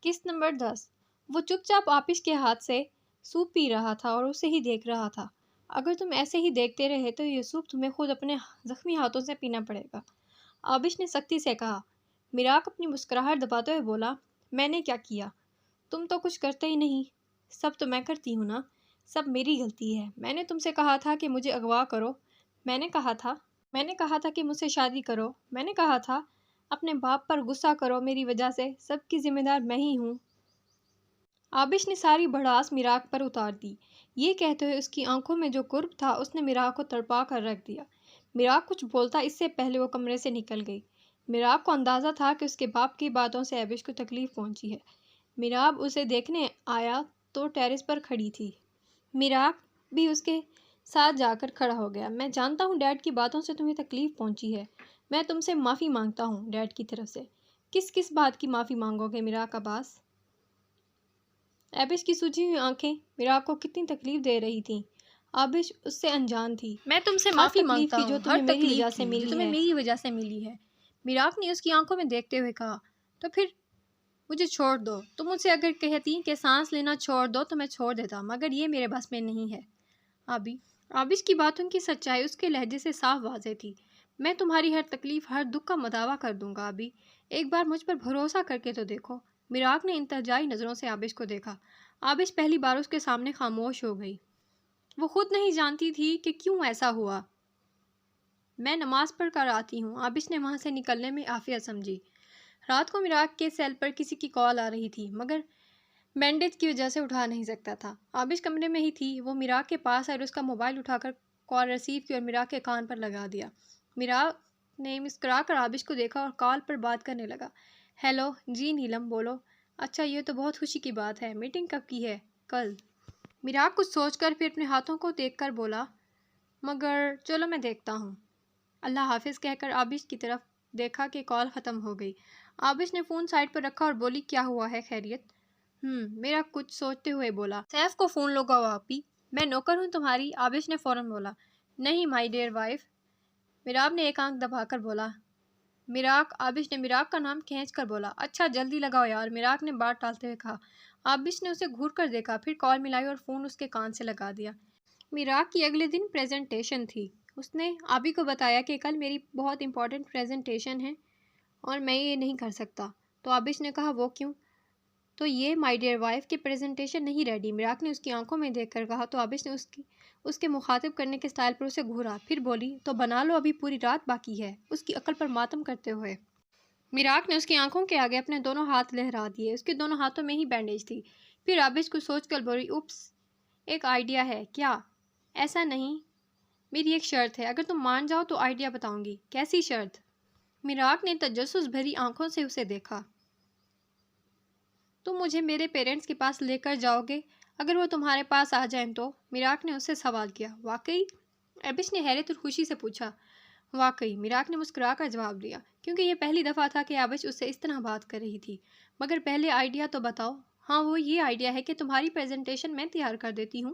قسط نمبر 10۔ وہ چپ چاپ آپش کے ہاتھ سے سوپ پی رہا تھا اور اسے ہی دیکھ رہا تھا۔ اگر تم ایسے ہی دیکھتے رہے تو یہ سوپ تمہیں خود اپنے زخمی ہاتھوں سے پینا پڑے گا، آبش نے سختی سے کہا۔ مراق اپنی مسکراہٹ دباتے ہوئے بولا، میں نے کیا کیا؟ تم تو کچھ کرتے ہی نہیں۔ سب تو میں کرتی ہوں نا، سب میری غلطی ہے۔ میں نے تم سے کہا تھا کہ مجھے اغوا کرو، میں نے کہا تھا کہ مجھ سے شادی کرو، میں نے کہا تھا اپنے باپ پر غصہ کرو، میری وجہ سے سب کی ذمہ دار میں ہی ہوں۔ آبش نے ساری بھڑاس مراق پر اتار دی۔ یہ کہتے ہوئے اس کی آنکھوں میں جو قرب تھا اس نے مراق کو تڑپا کر رکھ دیا۔ مراق کچھ بولتا اس سے پہلے وہ کمرے سے نکل گئی۔ مراق کو اندازہ تھا کہ اس کے باپ کی باتوں سے آبش کو تکلیف پہنچی ہے۔ مراق اسے دیکھنے آیا تو ٹیرس پر کھڑی تھی۔ مراق بھی اس کے ساتھ جا کر کھڑا ہو گیا۔ میں جانتا ہوں ڈیڈ کی باتوں سے تمہیں تکلیف پہنچی ہے، میں تم سے معافی مانگتا ہوں ڈیڈ کی طرف سے۔ کس بات کی معافی مانگو گے مراق عباس؟ آبش کی سوجی ہوئی آنکھیں مراق کو کتنی تکلیف دے رہی تھیں۔ آبش اس سے انجان تھی۔ میں تم سے معافی مانگتا جو ہوں تمہیں ہر میری تکلیف وجہ سے کی جو ملی تمہیں ہے۔ میری وجہ سے ملی ہے۔ مراق نے اس کی آنکھوں میں دیکھتے ہوئے کہا، تو پھر مجھے چھوڑ دو۔ تم مجھ سے اگر کہتی کہ سانس لینا چھوڑ دو تو میں چھوڑ دیتا، مگر یہ میرے بس میں نہیں ہے۔ آبش کی باتوں کی سچائی اس کے لہجے سے صاف واضح تھی۔ میں تمہاری ہر تکلیف، ہر دکھ کا مداوع کر دوں گا آبی، ایک بار مجھ پر بھروسہ کر کے تو دیکھو۔ مراق نے التجائی نظروں سے آبش کو دیکھا۔ آبش پہلی بار اس کے سامنے خاموش ہو گئی۔ وہ خود نہیں جانتی تھی کہ کیوں ایسا ہوا۔ میں نماز پڑھ کر آتی ہوں، آبش نے وہاں سے نکلنے میں عافیت سمجھی۔ رات کو مراق کے سیل پر کسی کی کال آ رہی تھی، مگر بینڈیج کی وجہ سے اٹھا نہیں سکتا تھا۔ آبش کمرے میں ہی تھی۔ وہ مراق کے پاس آئی اور اس کا موبائل اٹھا کر کال ریسیو کی اور مراق کے کان پر لگا دیا۔ مراق نے مسکرا کر آبش کو دیکھا اور کال پر بات کرنے لگا۔ ہیلو، جی نیلم بولو۔ اچھا، یہ تو بہت خوشی کی بات ہے۔ میٹنگ کب کی ہے؟ کل۔ مراق کچھ سوچ کر پھر اپنے ہاتھوں کو دیکھ کر بولا، مگر چلو میں دیکھتا ہوں۔ اللہ حافظ کہہ کر آبش کی طرف دیکھا کہ کال ختم ہو گئی۔ آبش نے فون سائڈ پر رکھا اور بولی، کیا ہوا ہے، خیریت؟ مراق کچھ سوچتے ہوئے بولا، سیف کو فون لگاؤ آپی، میں نوکر ہوں تمہاری۔ آبش نے فوراً بولا، نہیں مائی ڈیئر وائف۔ مراق نے ایک آنکھ دبا کر بولا، مراق۔ آبش نے مراق کا نام کھینچ کر بولا، اچھا جلدی لگاؤ یار، مراق نے بات ٹالتے ہوئے کہا۔ آبش نے اسے گھور کر دیکھا، پھر کال ملائی اور فون اس کے کان سے لگا دیا۔ مراق کی اگلے دن پریزنٹیشن تھی۔ اس نے آبی کو بتایا کہ کل میری بہت امپورٹنٹ پریزنٹیشن ہے اور میں یہ نہیں کر سکتا۔ تو آبش نے کہا، وہ کیوں؟ تو یہ مائی ڈیئر وائف کی پریزنٹیشن نہیں ریڈی۔ مراق نے اس کی آنکھوں میں دیکھ کر کہا تو آبش نے اس کے مخاطب کرنے کے سٹائل پر اسے گھورا، پھر بولی، تو بنا لو، ابھی پوری رات باقی ہے۔ اس کی عقل پر ماتم کرتے ہوئے مراق نے اس کی آنکھوں کے آگے اپنے دونوں ہاتھ لہرا دیے۔ اس کے دونوں ہاتھوں میں ہی بینڈیج تھی۔ پھر آبش کو سوچ کر بولی، اوپس، ایک آئیڈیا ہے۔ کیا؟ ایسا نہیں، میری ایک شرط ہے، اگر تم مان جاؤ تو آئیڈیا بتاؤں گی۔ کیسی شرط؟ مراق نے تجسس بھری آنکھوں سے اسے دیکھا۔ تم مجھے میرے پیرنٹس کے پاس لے کر جاؤ گے اگر وہ تمہارے پاس آ جائیں تو؟ مراق نے اس سے سوال کیا۔ واقعی؟ آبش نے حیرت اور خوشی سے پوچھا۔ واقعی، مراق نے مسکرا کر جواب دیا، کیونکہ یہ پہلی دفعہ تھا کہ آبش اس سے اس طرح بات کر رہی تھی۔ مگر پہلے آئیڈیا تو بتاؤ۔ ہاں، وہ یہ آئیڈیا ہے کہ تمہاری پریزنٹیشن میں تیار کر دیتی ہوں،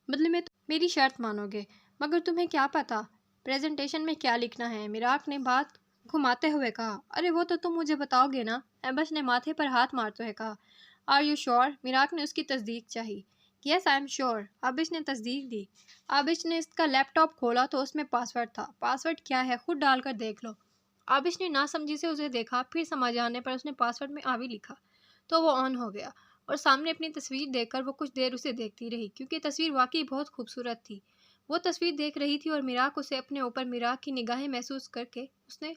بدلے میں میری شرط مانو گے۔ مگر تمہیں کیا پتا پریزنٹیشن میں کیا لکھنا ہے؟ مراق نے بات گھماتے ہوئے کہا۔ ارے وہ تو تم مجھے بتاؤ گے نا؟ آبش نے ماتھے پر ہاتھ مارتے ہوئے کہا۔ Are you sure? مراق نے اس کی تصدیق چاہی۔ یس آئی ایم شیور، آبش نے تصدیق دی۔ آبش نے اس کا لیپ ٹاپ کھولا تو اس میں پاس ورڈ تھا۔ پاس ورڈ کیا ہے، خود ڈال کر دیکھ لو۔ آبش نے ناسمجھی سے اسے دیکھا، پھر سمجھ آنے پر اس نے پاس ورڈ میں آوی لکھا تو وہ آن ہو گیا اور سامنے اپنی تصویر دیکھ کر وہ کچھ دیر اسے دیکھتی رہی، کیونکہ تصویر واقعی بہت خوبصورت تھی۔ وہ تصویر دیکھ رہی تھی اور مراق اسے اپنے اوپر مراق کی نگاہیں محسوس کر کے اس نے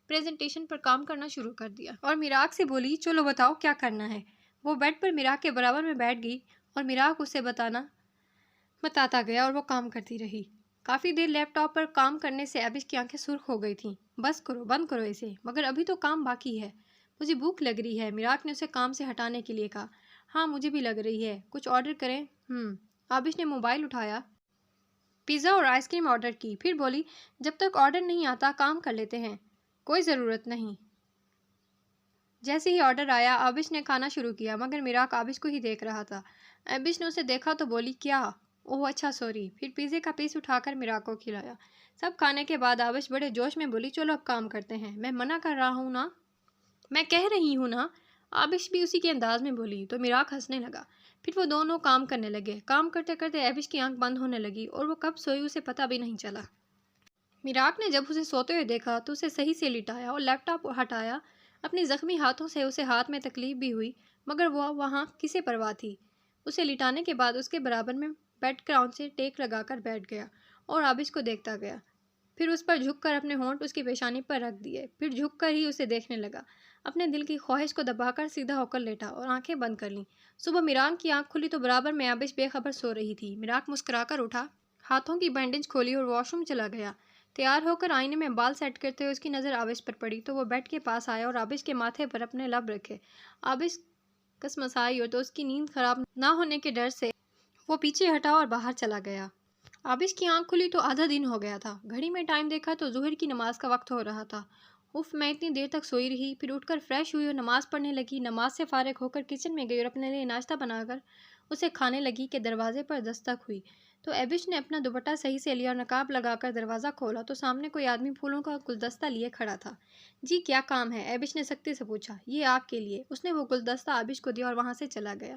پریزنٹیشن پر کام کرنا شروع کر دیا اور مراق سے بولی، چلو بتاؤ کیا کرنا ہے۔ وہ بیڈ پر مراق کے برابر میں بیٹھ گئی اور مراق اسے بتاتا گیا اور وہ کام کرتی رہی۔ کافی دیر لیپ ٹاپ پر کام کرنے سے آبش کی آنکھیں سرخ ہو گئی تھیں۔ بس کرو، بند کرو اسے، مگر ابھی تو کام باقی ہے، مجھے بھوک لگ رہی ہے، مراق نے اسے کام سے ہٹانے کے لیے کہا۔ ہاں مجھے بھی لگ رہی ہے، کچھ آرڈر کریں؟ آبش نے موبائل اٹھایا، پیزا اور آئس کریم آرڈر کی، پھر بولی، جب تک آرڈر نہیں آتا کام کر لیتے ہیں۔ کوئی ضرورت نہیں۔ جیسے ہی آرڈر آیا آبش نے کھانا شروع کیا، مگر مراق آبش کو ہی دیکھ رہا تھا۔ آبش نے اسے دیکھا تو بولی، کیا؟ اوہ اچھا سوری، پھر پیزے کا پیس اٹھا کر مراق کو کھلایا۔ سب کھانے کے بعد آبش بڑے جوش میں بولی، چلو اب کام کرتے ہیں، میں منع کر رہا ہوں نا، میں کہہ رہی ہوں نا۔ آبش بھی اسی کے انداز میں بولی تو میراق ہنسنے لگا۔ پھر وہ دونوں کام کرنے لگے۔ کام کرتے کرتے آبش کی آنکھ بند ہونے لگی اور وہ کب سوئی اسے پتہ بھی نہیں چلا۔ میراق نے جب اسے سوتے ہوئے دیکھا تو اسے صحیح سے لٹایا اور لیپ ٹاپ ہٹایا۔ اپنی زخمی ہاتھوں سے اسے ہاتھ میں تکلیف بھی ہوئی مگر وہ وہاں کسے پرواہ تھی۔ اسے لٹانے کے بعد اس کے برابر میں بیڈ کراؤن سے ٹیک لگا کر بیٹھ گیا اور آبش کو دیکھتا گیا۔ پھر اس پر جھک کر اپنے ہونٹ اس کی پیشانی پر رکھ دیے۔ پھر جھک کر ہی اسے دیکھنے لگا۔ اپنے دل کی خواہش کو دبا کر سیدھا ہو کر لیٹا اور آنکھیں بند کر لیں۔ صبح میراق کی آنکھ کھلی تو برابر میں آبش بے خبر سو رہی تھی۔ میراق مسکرا کر اٹھا، ہاتھوں کی بینڈیج کھولی اور واش روم چلا گیا۔ تیار ہو کر آئینے میں بال سیٹ کرتے ہوئے اس کی نظر آبش پر پڑی تو وہ بیڈ کے پاس آیا اور آبش کے ماتھے پر اپنے لب رکھے۔ آبش کسمسائی اور تو اس کی نیند خراب نہ ہونے کے ڈر سے وہ پیچھے ہٹا اور باہر چلا گیا۔ آبش کی آنکھ کھلی تو آدھا دن ہو گیا تھا۔ گھڑی میں ٹائم دیکھا تو ظہر کی نماز کا وقت ہو رہا تھا۔ اف میں اتنی دیر تک سوئی رہی۔ پھر اٹھ کر فریش ہوئی اور نماز پڑھنے لگی۔ نماز سے فارغ ہو کر کچن میں گئی اور اپنے لیے ناشتہ بنا کر اسے کھانے لگی کہ دروازے پر دستک ہوئی تو آبش نے اپنا دوپٹہ صحیح سے لیا اور نقاب لگا کر دروازہ کھولا تو سامنے کوئی آدمی پھولوں کا گلدستہ لیے کھڑا تھا۔ جی کیا کام ہے؟ آبش نے سختی سے پوچھا۔ یہ آپ کے لیے۔ اس نے وہ گلدستہ آبش کو دیا اور وہاں سے چلا گیا۔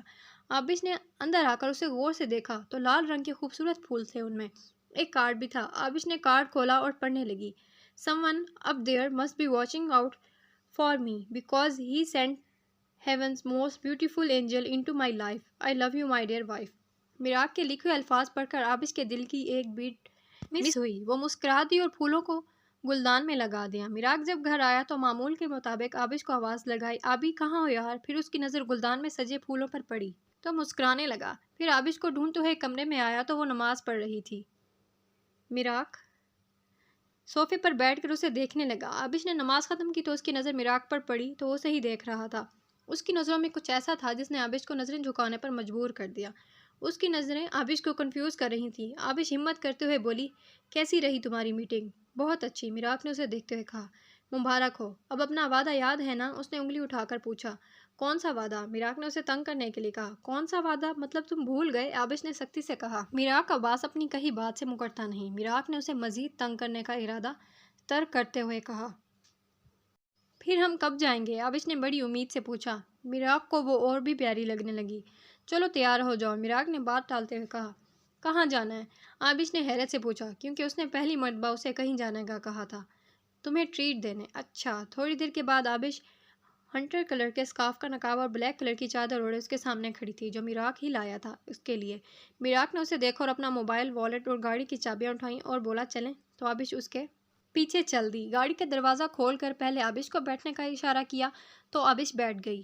آبش نے اندر آ کر اسے غور سے دیکھا تو لال رنگ کے خوبصورت پھول تھے ان میں۔ ایک کارڈ بھی تھا۔ آبش نے کارڈ کھولا اور پڑھنے لگی۔ Someone up there must be watching out for me because he sent heaven's most beautiful angel into my life. I love you my dear wife. میراق کے لکھے الفاظ پڑھ کر آبش کے دل کی ایک بیٹ مس ہوئی۔ وہ مسکرا دی اور پھولوں کو گلدان میں لگا دیا۔ میراق جب گھر آیا تو معمول کے مطابق آبش کو آواز لگائی، آبی کہاں ہو یار؟ پھر اس کی نظر گلدان میں سجے پھولوں پر پڑی تو مسکرانے لگا۔ پھر آبش کو ڈھونڈتے ہوئے کمرے میں آیا تو وہ نماز پڑھ رہی تھی۔ میراق صوفے پر بیٹھ کر اسے دیکھنے لگا۔ آبش نے نماز ختم کی تو اس کی نظر میراق پر پڑی تو وہ اسے ہی دیکھ رہا تھا۔ اس کی نظروں میں کچھ ایسا تھا جس نے آبش کو نظریں جھکانے پر مجبور کر دیا۔ اس کی نظریں آبش کو کنفیوز کر رہی تھیں۔ آبش ہمت کرتے ہوئے بولی، کیسی رہی تمہاری میٹنگ؟ بہت اچھی، میراق نے اسے دیکھتے ہوئے کہا۔ مبارک ہو۔ اب اپنا وعدہ یاد ہے نا؟ اس نے انگلی اٹھا کر پوچھا۔ کون سا وعدہ؟ میراق نے اسے تنگ کرنے کے لیے کہا۔ کون سا وعدہ؟ مطلب تم بھول گئے؟ آبش نے سختی سے کہا۔ میراق عباس اپنی کہی بات سے مکرتا نہیں۔ میراق نے اسے مزید تنگ کرنے کا ارادہ ترک کرتے ہوئے کہا۔ پھر ہم کب جائیں گے؟ آبش نے بڑی امید سے پوچھا۔ میراق کو وہ اور بھی پیاری لگنے لگی۔ چلو تیار ہو جاؤ، میراق نے بات ٹالتے ہوئے کہا۔ کہاں جانا ہے؟ آبش نے حیرت سے پوچھا کیونکہ اس نے پہلی مرتبہ اسے کہیں جانے کا کہا تھا۔ تمہیں ٹریٹ دینے۔ اچھا۔ تھوڑی دیر کے بعد آبش ہنٹر کلر کے اسکارف کا نقاب اور بلیک کلر کی چادر اوڑھے اس کے سامنے کھڑی تھی جو میراق ہی لایا تھا اس کے لیے۔ میراق نے اسے دیکھا اور اپنا موبائل، والیٹ اور گاڑی کی چابیاں اٹھائیں اور بولا چلیں تو آبش اس کے پیچھے چل دی۔ گاڑی کا دروازہ کھول کر پہلے آبش کو بیٹھنے کا اشارہ کیا تو آبش بیٹھ گئی۔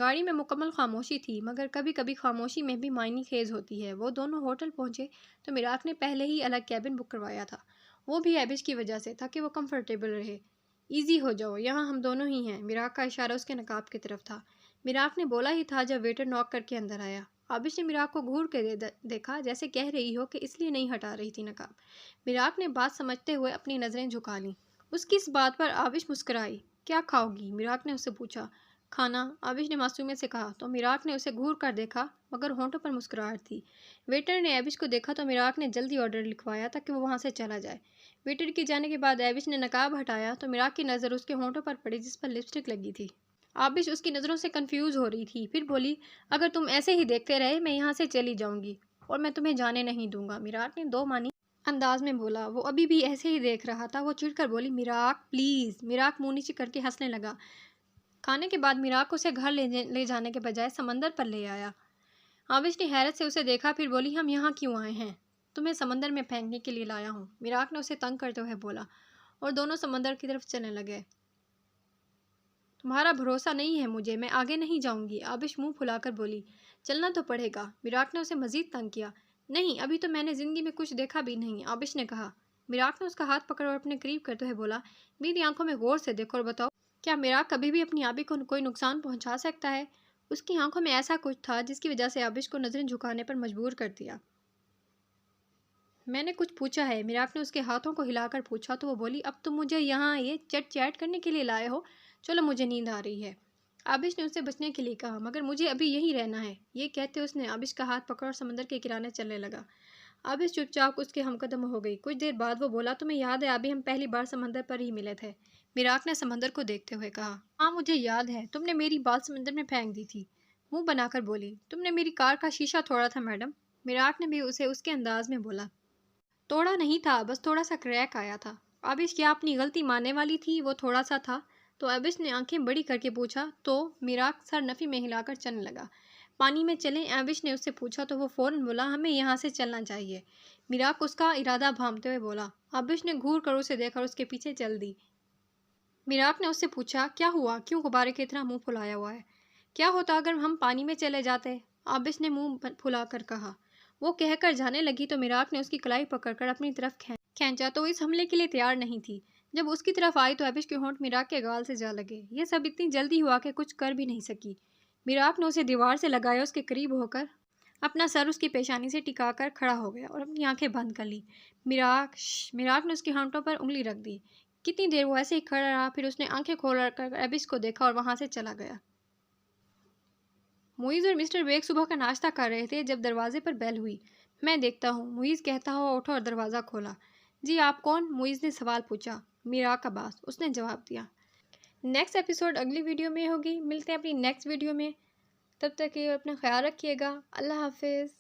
گاڑی میں مکمل خاموشی تھی مگر کبھی کبھی خاموشی میں بھی معنی خیز ہوتی ہے۔ وہ دونوں ہوٹل پہنچے تو میراق نے پہلے ہی الگ کیبن بک کروایا تھا، وہ بھی آبش کی وجہ سے تاکہ وہ کمفرٹیبل رہے۔ ایزی ہو جاؤ، یہاں ہم دونوں ہی ہیں۔ میراق کا اشارہ اس کے نقاب کی طرف تھا۔ میراق نے بولا ہی تھا جب ویٹر ناک کر کے اندر آیا۔ آبش نے میراق کو گھور کے دیکھا جیسے کہہ رہی ہو کہ اس لیے نہیں ہٹا رہی تھی نقاب۔ میراق نے بات سمجھتے ہوئے اپنی نظریں جھکا لیں۔ اس کی اس بات پر آبش مسکرائی۔ کیا کھاؤ گی؟ میراق نے اس سے پوچھا۔ کھانا، آبش نے معصومیت سے کہا تو میراق نے اسے گھور کر دیکھا مگر ہونٹوں پر مسکراہٹ تھی۔ ویٹر نے آبش کو دیکھا تو میراق نے جلدی آرڈر لکھوایا تاکہ وہ وہاں سے چلا جائے۔ ویٹر کے جانے کے بعد آبش نے نقاب ہٹایا تو میراق کی نظر اس کے ہونٹوں پر پڑی جس پر لپسٹک لگی تھی۔ آبش اس کی نظروں سے کنفیوز ہو رہی تھی۔ پھر بولی، اگر تم ایسے ہی دیکھتے رہے میں یہاں سے چلی جاؤں گی اور میں تمہیں جانے نہیں دوں گا۔ میراق نے دو معنی انداز میں بولا۔ وہ ابھی بھی ایسے ہی دیکھ رہا تھا۔ وہ چڑھ کر بولی، میراق پلیز۔ میراق منہ نیچے کر کے ہنسنے لگا۔ کھانے کے بعد میراق اسے گھر لے جانے کے بجائے سمندر پر لے آیا۔ آبش نے حیرت سے اسے دیکھا پھر بولی، ہم یہاں کیوں آئے ہیں؟ تمہیں سمندر میں پھینکنے کے لیے لایا ہوں، میراق نے اسے تنگ کرتے ہوئے بولا اور دونوں سمندر کی طرف چلنے لگے۔ تمہارا بھروسہ نہیں ہے مجھے، میں آگے نہیں جاؤں گی، آبش منہ پھلا کر بولی۔ چلنا تو پڑے گا، میراق نے اسے مزید تنگ کیا۔ نہیں، ابھی تو میں نے زندگی میں کچھ دیکھا بھی نہیں، آبش نے کہا۔ میراق نے اس کا ہاتھ پکڑا اور اپنے قریب کرتے ہوئے بولا، میری آنکھوں میں غور سے دیکھو اور بتاؤ، کیا میراق کبھی بھی اپنی آبی کو کوئی نقصان پہنچا سکتا ہے؟ اس کی آنکھوں میں ایسا کچھ تھا جس کی وجہ سے آبش کو نظریں جھکانے پر مجبور کر دیا۔ میں نے کچھ پوچھا ہے، میراق نے اس کے ہاتھوں کو ہلا کر پوچھا تو وہ بولی، اب تم مجھے یہاں یہ چیٹ کرنے کے لیے لائے ہو؟ چلو مجھے نیند آ رہی ہے، آبش نے اسے بچنے کے لیے کہا، مگر مجھے ابھی یہیں رہنا ہے۔ یہ کہتے اس نے آبش کا ہاتھ پکڑا اور سمندر کے کنارے چلنے لگا۔ عابس چپ چاپ اس کے ہم قدم ہو گئی۔ کچھ دیر بعد وہ بولا، تمہیں یاد ہے ابھی ہم پہلی بار سمندر پر ہی ملے تھے؟ میراق نے سمندر کو دیکھتے ہوئے کہا، ہاں مجھے یاد ہے، تم نے میری بات سمندر میں پھینک دی تھی۔ منہ بنا کر بولی، تم نے میری کار کا شیشہ توڑا تھا میڈم۔ میراق نے بھی اسے اس کے انداز میں بولا، توڑا نہیں تھا، بس تھوڑا سا کریک آیا تھا۔ عابس کیا اپنی غلطی ماننے والی تھی؟ وہ تھوڑا سا تھا تو عابس نے آنکھیں بڑی کر کے پوچھا تو میراق سر نفی میں ہلا کر چلنے لگا۔ پانی میں چلیں؟ عابس نے اس سے پوچھا تو وہ فوراً بولا، ہمیں یہاں سے چلنا چاہیے۔ میراق اس کا ارادہ بھانپتے ہوئے بولا۔ عابس نے گھور کر اسے دیکھا اور اس کے پیچھے چل دی۔ میراق نے اس سے پوچھا، کیا ہوا؟ کیوں غبارے کی طرح منہ پھلایا ہوا ہے؟ کیا ہوتا اگر ہم پانی میں چلے جاتے؟ عابس نے منہ پھلا کر کہا۔ وہ کہہ کر جانے لگی تو میراق نے اس کی کلائی پکڑ کر اپنی طرف کھینچا تو وہ اس حملے کے لیے تیار نہیں تھی۔ جب اس کی طرف آئی تو عابس کے ہونٹ میراق کے گال سے جا لگے۔ یہ سب اتنی جلدی ہوا کہ کچھ کر بھی نہیں سکی۔ میراق نے اسے دیوار سے لگایا، اس کے قریب ہو کر اپنا سر اس کی پیشانی سے ٹکا کر کھڑا ہو گیا اور اپنی آنکھیں بند کر لی۔ میراق نے اس کے ہونٹوں پر انگلی رکھ دی۔ کتنی دیر وہ ایسے ہی کھڑا رہا، پھر اس نے آنکھیں کھول کر عابس کو دیکھا اور وہاں سے چلا گیا۔ معیز اور مسٹر بیگ صبح کا ناشتہ کر رہے تھے جب دروازے پر بیل ہوئی۔ میں دیکھتا ہوں، معیز کہتا ہوا اٹھا اور دروازہ کھولا۔ جی آپ کون؟ معیز نے سوال پوچھا۔ میراق عباس، اس نے جواب دیا۔ نیکسٹ ایپیسوڈ اگلی ویڈیو میں ہوگی۔ ملتے ہیں اپنی نیکسٹ ویڈیو میں، تب تک کے اپنا خیال رکھیے گا۔ اللہ حافظ۔